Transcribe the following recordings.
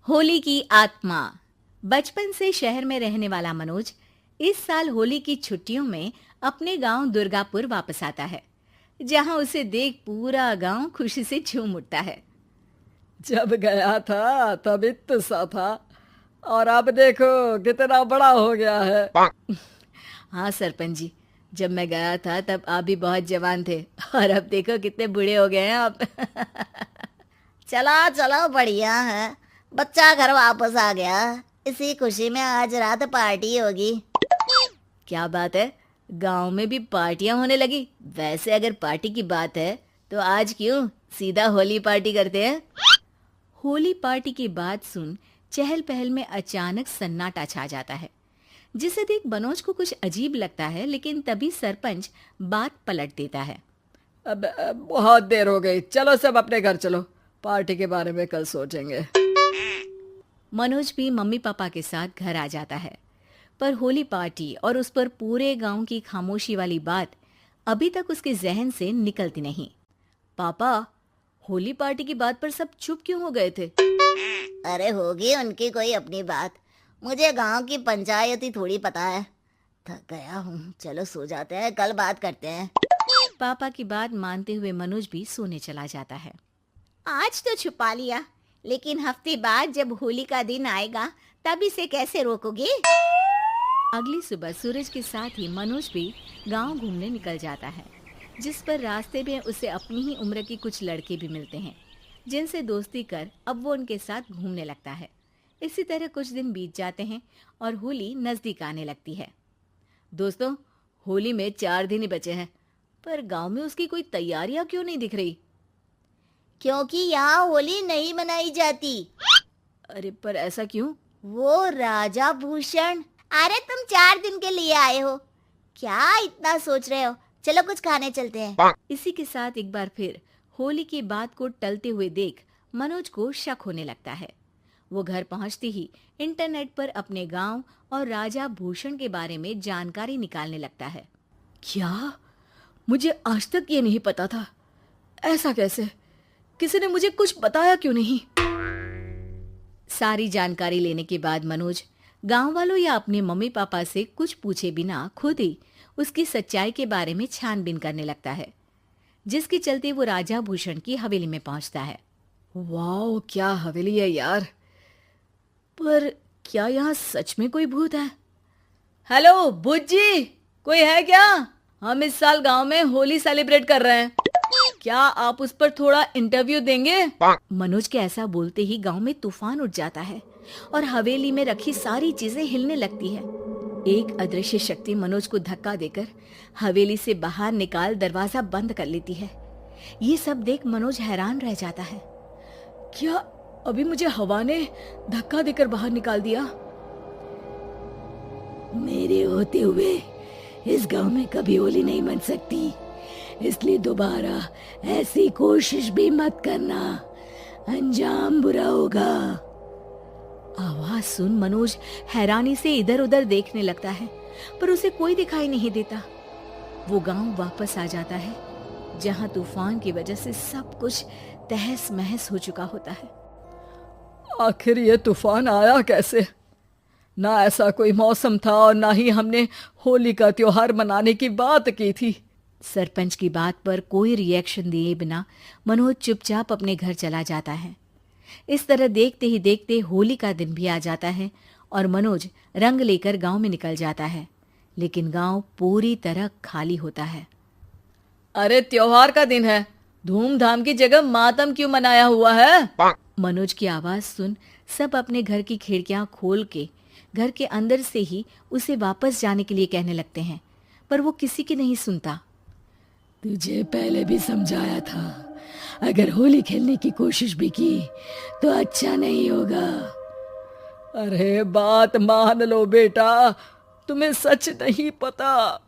होली की आत्मा। बचपन से शहर में रहने वाला मनोज इस साल होली की छुट्टियों में अपने गांव दुर्गापुर वापस आता है, जहां उसे देख पूरा गांव खुशी से झूम उठता है। जब गया था तब इतना सा था और अब देखो कितना बड़ा हो गया है। हाँ सरपंच जी, जब मैं गया था तब आप भी बहुत जवान थे और अब देखो कितने बूढ़े हो गए हैं आप। चलो चलो बढ़िया है। बच्चा घर वापस आ गया। इसी खुशी में आज रात पार्टी होगी। क्या बात है, गांव में भी पार्टियां होने लगी। वैसे अगर पार्टी की बात है तो आज क्यों सीधा होली पार्टी करते हैं। होली पार्टी की बात सुन चहल पहल में अचानक सन्नाटा छा जाता है, जिसे देख मनोज को कुछ अजीब लगता है, लेकिन तभी सरपंच बात पलट देता है। अब बहुत देर हो गई, चलो सब अपने घर चलो, पार्टी के बारे में कल सोचेंगे। मनोज भी मम्मी पापा के साथ घर आ जाता है, पर होली पार्टी और उस पर पूरे गांव की खामोशी वाली बात अभी तक उसके जहन से निकलती नहीं। पापा, होली पार्टी की बात पर सब चुप क्यों हो गए थे? अरे होगी उनकी कोई अपनी बात। मुझे गांव की पंचायत ही थोड़ी पता है। थक गया हूँ, चलो सो जाते हैं, कल बात करते हैं। पापा की बात मानते हुए मनोज भी सोने चला जाता है। आज तो छुपा लिया, लेकिन हफ्ते बाद जब होली का दिन आएगा तब इसे कैसे रोकोगे? अगली सुबह सूरज के साथ ही मनोज भी गांव घूमने निकल जाता है, जिस पर रास्ते में उसे अपनी ही उम्र के कुछ लड़के भी मिलते हैं, जिनसे दोस्ती कर अब वो उनके साथ घूमने लगता है। इसी तरह कुछ दिन बीत जाते हैं और होली नजदीक आने लगती है। दोस्तों, होली में 4 दिन ही बचे हैं, पर गांव में उसकी कोई तैयारियां क्यों नहीं दिख रही? क्योंकि यहाँ होली नहीं मनाई जाती। अरे पर ऐसा क्यों? वो राजा भूषण। अरे तुम 4 दिन के लिए आए हो, क्या इतना सोच रहे हो? चलो कुछ खाने चलते हैं। इसी के साथ एक बार फिर होली की बात को टलते हुए देख मनोज को शक होने लगता है। वो घर पहुंचते ही इंटरनेट पर अपने गांव और राजा भूषण के बारे में जानकारी निकालने लगता है। क्या? मुझे आज तक ये नहीं पता था। ऐसा कैसे? किसी ने मुझे कुछ बताया क्यों नहीं? सारी जानकारी लेने के बाद मनोज गांव वालों या अपने मम्मी पापा से कुछ पूछे बिना खुद ही उसकी सच्चाई के बारे में छानबीन करने लगता है, जिसके चलते वो राजा भूषण की हवेली में पहुंचता है। वाह, क्या हवेली है यार। पर क्या यहाँ सच में कोई भूत है? हेलो भूत जी, कोई है क्या? हम इस साल गांव में होली सेलिब्रेट कर रहे हैं, क्या आप उस पर थोड़ा इंटरव्यू देंगे? मनोज के ऐसा बोलते ही गांव में तूफान उठ जाता है और हवेली में रखी सारी चीजें हिलने लगती है। एक अदृश्य शक्ति मनोज को धक्का देकर हवेली से बाहर निकाल दरवाजा बंद कर लेती है। ये सब देख मनोज हैरान रह जाता है। क्या अभी मुझे हवा ने धक्का देकर बाहर निकाल दिया? मेरे होते हुए इस गांव में कभी होली नहीं मन सकती, इसलिए दोबारा ऐसी कोशिश भी मत करना, अंजाम बुरा होगा। आवाज सुन मनोज हैरानी से इधर उधर देखने लगता है, पर उसे कोई दिखाई नहीं देता। वो गांव वापस आ जाता है, जहां तूफान की वजह से सब कुछ तहस महस हो चुका होता है। आखिर ये तूफान आया कैसे? ना ऐसा कोई मौसम था और ना ही हमने होली का त्योहार मनाने की बात की थी। सरपंच की बात पर कोई रिएक्शन दिए बिना मनोज चुपचाप अपने घर चला जाता है। इस तरह देखते ही देखते होली का दिन भी आ जाता है और मनोज रंग लेकर गांव में निकल जाता है, लेकिन गांव पूरी तरह खाली होता है। अरे त्योहार का दिन है, धूमधाम की जगह मातम क्यों मनाया हुआ है? मनोज की आवाज सुन सब अपने घर की खिड़कियां खोल के घर के अंदर से ही उसे वापस जाने के लिए कहने लगते हैं, पर वो किसी की नहीं सुनता। तुझे पहले भी समझाया था, अगर होली खेलने की कोशिश भी की तो अच्छा नहीं होगा। अरे बात मान लो बेटा, तुम्हें सच नहीं पता।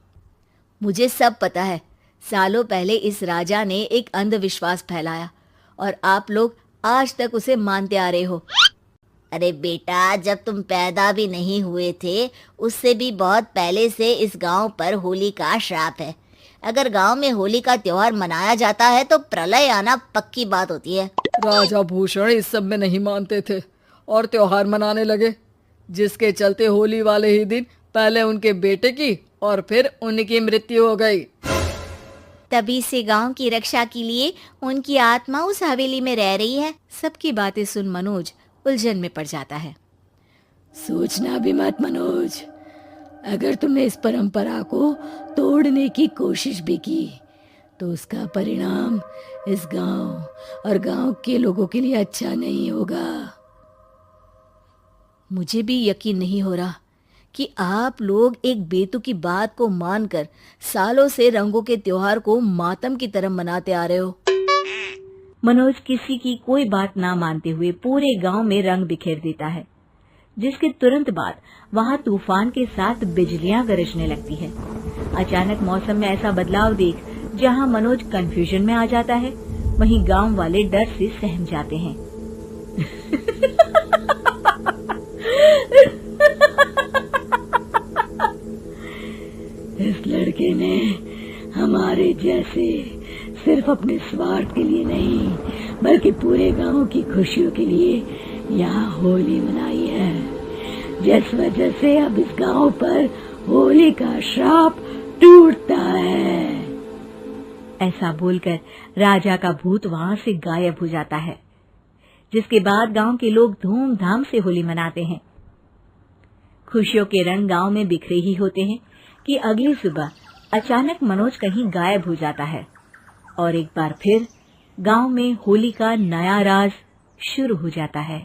मुझे सब पता है। सालों पहले इस राजा ने एक अंधविश्वास फैलाया और आप लोग आज तक उसे मानते आ रहे हो। अरे बेटा, जब तुम पैदा भी नहीं हुए थे उससे भी बहुत पहले से इस गांव पर होली का श्राप है। अगर गांव में होली का त्योहार मनाया जाता है तो प्रलय आना पक्की बात होती है। राजा भूषण इस सब में नहीं मानते थे और त्योहार मनाने लगे, जिसके चलते होली वाले ही दिन पहले उनके बेटे की और फिर उनकी मृत्यु हो गई। तभी से गांव की रक्षा के लिए उनकी आत्मा उस हवेली में रह रही है। सबकी बातें सुन मनोज उलझन में पड़ जाता है। सोचना भी मत मनोज, अगर तुमने इस परंपरा को तोड़ने की कोशिश भी की तो उसका परिणाम इस गांव और गांव के लोगों के लिए अच्छा नहीं होगा। मुझे भी यकीन नहीं हो रहा कि आप लोग एक बेतुकी बात को मानकर सालों से रंगों के त्योहार को मातम की तरह मनाते आ रहे हो। मनोज किसी की कोई बात ना मानते हुए पूरे गांव में रंग बिखेर देता है, जिसके तुरंत बाद वहां तूफान के साथ बिजलियां गरजने लगती है। अचानक मौसम में ऐसा बदलाव देख जहां मनोज कंफ्यूजन में आ जाता है, वहीं गांव वाले डर से सहम जाते हैं। इस लड़के ने हमारे जैसे सिर्फ अपने स्वार्थ के लिए नहीं बल्कि पूरे गांव की खुशियों के लिए यहाँ होली मनाई है, जिस वजह से अब इस गांव पर होली का श्राप टूटता है। ऐसा बोलकर राजा का भूत वहां से गायब हो जाता है, जिसके बाद गांव के लोग धूमधाम से होली मनाते हैं। खुशियों के रंग गांव में बिखरे ही होते हैं कि अगली सुबह अचानक मनोज कहीं गायब हो जाता है और एक बार फिर गांव में होली का नया राज शुरू हो जाता है।